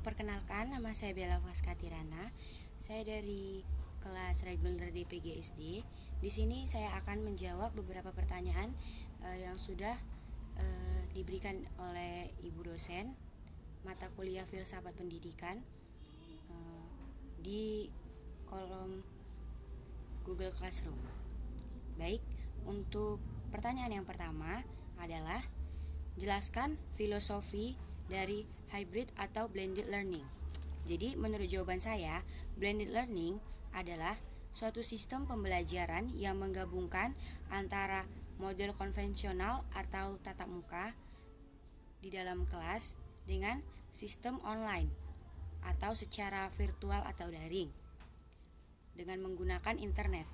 Perkenalkan, nama saya Bella Faskatirana. Saya dari kelas reguler DPGSD. Di sini saya akan menjawab beberapa pertanyaan yang sudah diberikan oleh Ibu dosen mata kuliah Filsafat Pendidikan di kolom Google Classroom. Baik, untuk pertanyaan yang pertama adalah jelaskan filosofi dari hybrid atau blended learning. Jadi menurut jawaban saya, blended learning adalah suatu sistem pembelajaran yang menggabungkan antara model konvensional atau tatap muka di dalam kelas dengan sistem online atau secara virtual atau daring dengan menggunakan internet.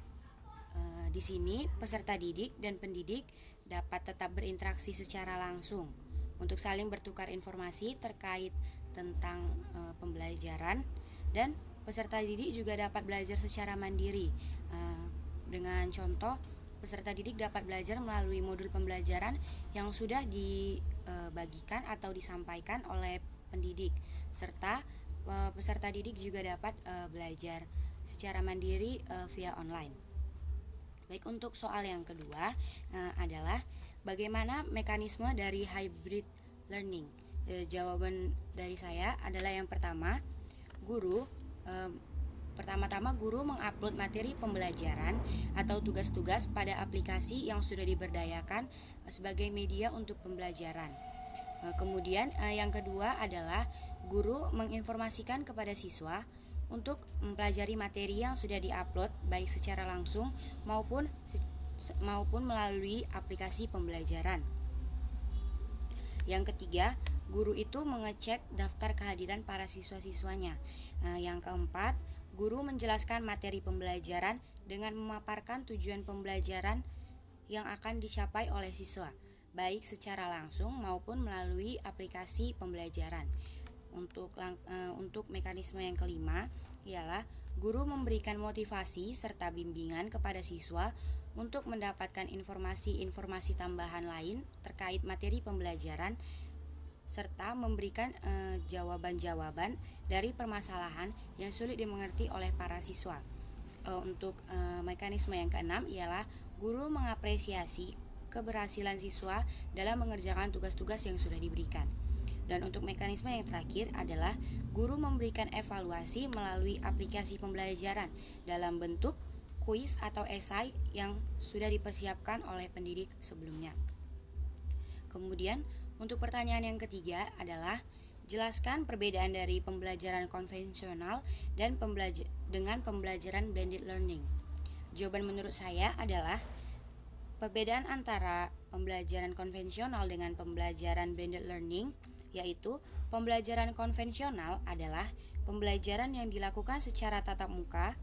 Di sini peserta didik dan pendidik dapat tetap berinteraksi secara langsung untuk saling bertukar informasi terkait tentang pembelajaran, dan peserta didik juga dapat belajar secara mandiri. Dengan contoh, peserta didik dapat belajar melalui modul pembelajaran yang sudah dibagikan atau disampaikan oleh pendidik, serta peserta didik juga dapat belajar secara mandiri via online. Baik, untuk soal yang kedua adalah bagaimana mekanisme dari hybrid learning. Jawaban dari saya adalah yang pertama, pertama-tama guru mengupload materi pembelajaran atau tugas-tugas pada aplikasi yang sudah diberdayakan sebagai media untuk pembelajaran. Kemudian yang kedua adalah guru menginformasikan kepada siswa untuk mempelajari materi yang sudah diupload baik secara langsung maupun melalui aplikasi pembelajaran. Yang ketiga, guru itu mengecek daftar kehadiran para siswa-siswanya. Yang keempat, guru menjelaskan materi pembelajaran dengan memaparkan tujuan pembelajaran yang akan dicapai oleh siswa, baik secara langsung maupun melalui aplikasi pembelajaran. Untuk mekanisme yang kelima ialah guru memberikan motivasi serta bimbingan kepada siswa untuk mendapatkan informasi-informasi tambahan lain terkait materi pembelajaran serta memberikan jawaban-jawaban dari permasalahan yang sulit dimengerti oleh para siswa. Untuk mekanisme yang keenam ialah guru mengapresiasi keberhasilan siswa dalam mengerjakan tugas-tugas yang sudah diberikan. Dan untuk mekanisme yang terakhir adalah guru memberikan evaluasi melalui aplikasi pembelajaran dalam bentuk kuis atau esai yang sudah dipersiapkan oleh pendidik sebelumnya. Kemudian untuk pertanyaan yang ketiga adalah jelaskan perbedaan dari pembelajaran konvensional dan dengan pembelajaran blended learning. Jawaban menurut saya adalah perbedaan antara pembelajaran konvensional dengan pembelajaran blended learning yaitu pembelajaran konvensional adalah pembelajaran yang dilakukan secara tatap muka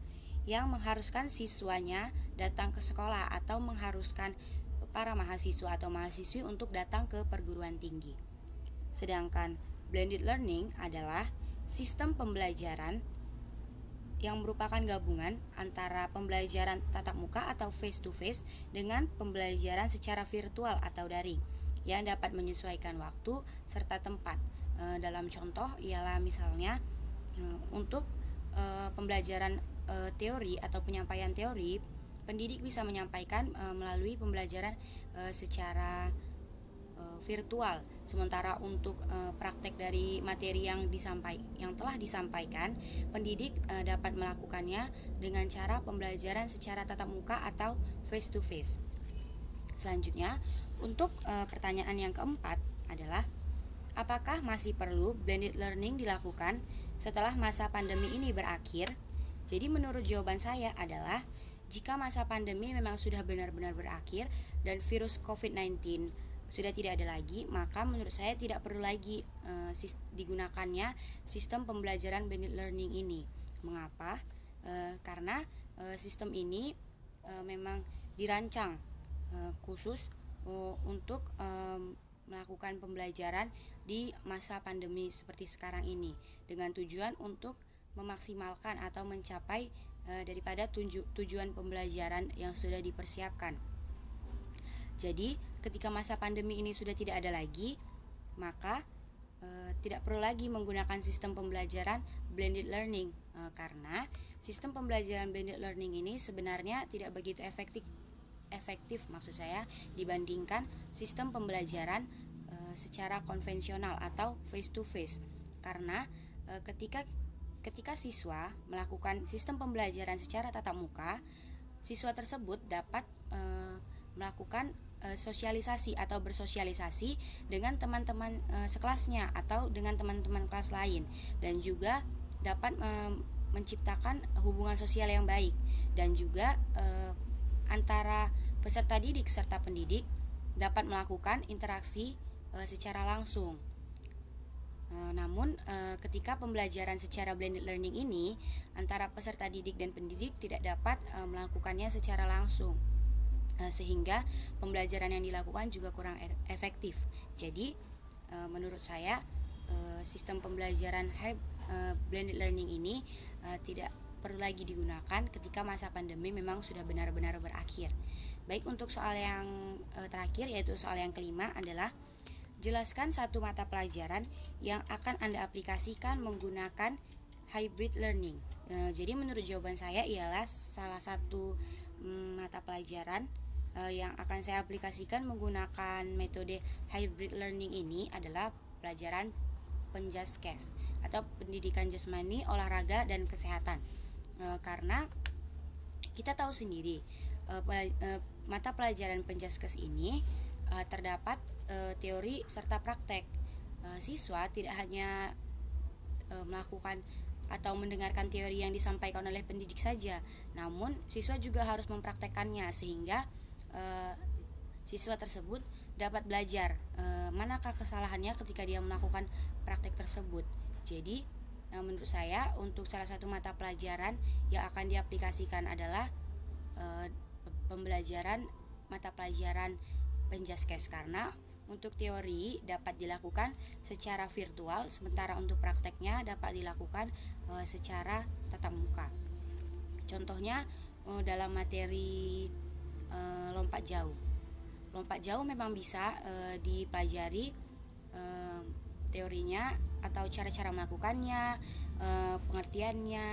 yang mengharuskan siswanya datang ke sekolah atau mengharuskan para mahasiswa atau mahasiswi untuk datang ke perguruan tinggi. Sedangkan blended learning adalah sistem pembelajaran yang merupakan gabungan antara pembelajaran tatap muka atau face to face dengan pembelajaran secara virtual atau daring yang dapat menyesuaikan waktu serta tempat. Dalam contoh ialah misalnya untuk pembelajaran teori atau penyampaian teori, pendidik bisa menyampaikan melalui pembelajaran secara virtual. Sementara untuk praktek dari materi yang telah disampaikan, pendidik dapat melakukannya dengan cara pembelajaran secara tatap muka atau face to face. Selanjutnya, untuk pertanyaan yang keempat adalah apakah masih perlu blended learning dilakukan setelah masa pandemi ini berakhir? Jadi menurut jawaban saya adalah jika masa pandemi memang sudah benar-benar berakhir dan virus COVID-19 sudah tidak ada lagi, maka menurut saya tidak perlu lagi digunakannya sistem pembelajaran blended learning ini. Mengapa? Karena sistem ini memang dirancang khusus untuk melakukan pembelajaran di masa pandemi seperti sekarang ini dengan tujuan untuk memaksimalkan atau mencapai daripada tujuan pembelajaran yang sudah dipersiapkan. Jadi ketika masa pandemi ini sudah tidak ada lagi, maka tidak perlu lagi menggunakan sistem pembelajaran blended learning, karena sistem pembelajaran blended learning ini sebenarnya tidak begitu efektif maksud saya dibandingkan sistem pembelajaran secara konvensional atau face to face, karena ketika siswa melakukan sistem pembelajaran secara tatap muka, siswa tersebut dapat melakukan sosialisasi atau bersosialisasi dengan teman-teman sekelasnya atau dengan teman-teman kelas lain, dan juga dapat menciptakan hubungan sosial yang baik, dan juga antara peserta didik serta pendidik dapat melakukan interaksi secara langsung. Namun ketika pembelajaran secara blended learning ini, antara peserta didik dan pendidik tidak dapat melakukannya secara langsung, sehingga pembelajaran yang dilakukan juga kurang efektif. Jadi menurut saya sistem pembelajaran blended learning ini tidak perlu lagi digunakan ketika masa pandemi memang sudah benar-benar berakhir. Baik, untuk soal yang terakhir, yaitu soal yang kelima adalah jelaskan satu mata pelajaran yang akan Anda aplikasikan menggunakan hybrid learning. Jadi menurut jawaban saya ialah salah satu mata pelajaran yang akan saya aplikasikan menggunakan metode hybrid learning ini adalah pelajaran Penjaskes atau pendidikan jasmani, olahraga, dan kesehatan. Karena kita tahu sendiri mata pelajaran Penjaskes ini terdapat teori serta praktek. Siswa tidak hanya melakukan atau mendengarkan teori yang disampaikan oleh pendidik saja, namun siswa juga harus mempraktekkannya, sehingga siswa tersebut dapat belajar manakah kesalahannya ketika dia melakukan praktek tersebut. Jadi menurut saya untuk salah satu mata pelajaran yang akan diaplikasikan adalah pembelajaran mata pelajaran Penjaskes, karena untuk teori dapat dilakukan secara virtual, sementara untuk prakteknya dapat dilakukan secara tatap muka. Contohnya dalam materi lompat jauh. Lompat jauh memang bisa dipelajari teorinya atau cara-cara melakukannya, pengertiannya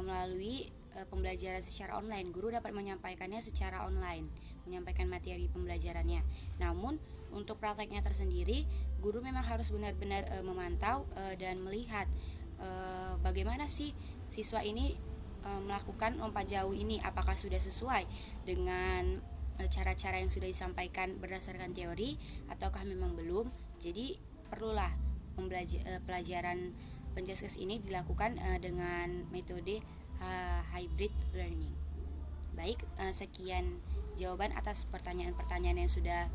melalui pembelajaran secara online. Guru dapat menyampaikannya secara online, menyampaikan materi pembelajarannya. Namun untuk prakteknya tersendiri, guru memang harus benar-benar memantau dan melihat bagaimana sih siswa ini melakukan lompat jauh ini, apakah sudah sesuai dengan cara-cara yang sudah disampaikan berdasarkan teori ataukah memang belum. Jadi perlulah pelajaran Penjaskes ini dilakukan dengan metode hybrid learning. Baik, sekian jawaban atas pertanyaan-pertanyaan yang sudah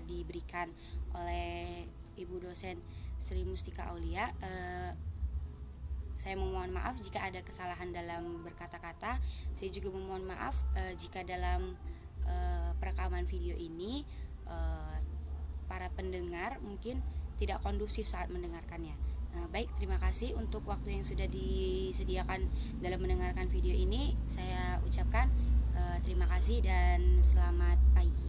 diberikan oleh Ibu dosen Sri Mustika Aulia. Saya memohon maaf jika ada kesalahan dalam berkata-kata. Saya juga memohon maaf jika dalam perekaman video ini para pendengar mungkin tidak kondusif saat mendengarkannya. Baik, terima kasih untuk waktu yang sudah disediakan dalam mendengarkan video ini. Saya ucapkan terima kasih dan selamat pagi.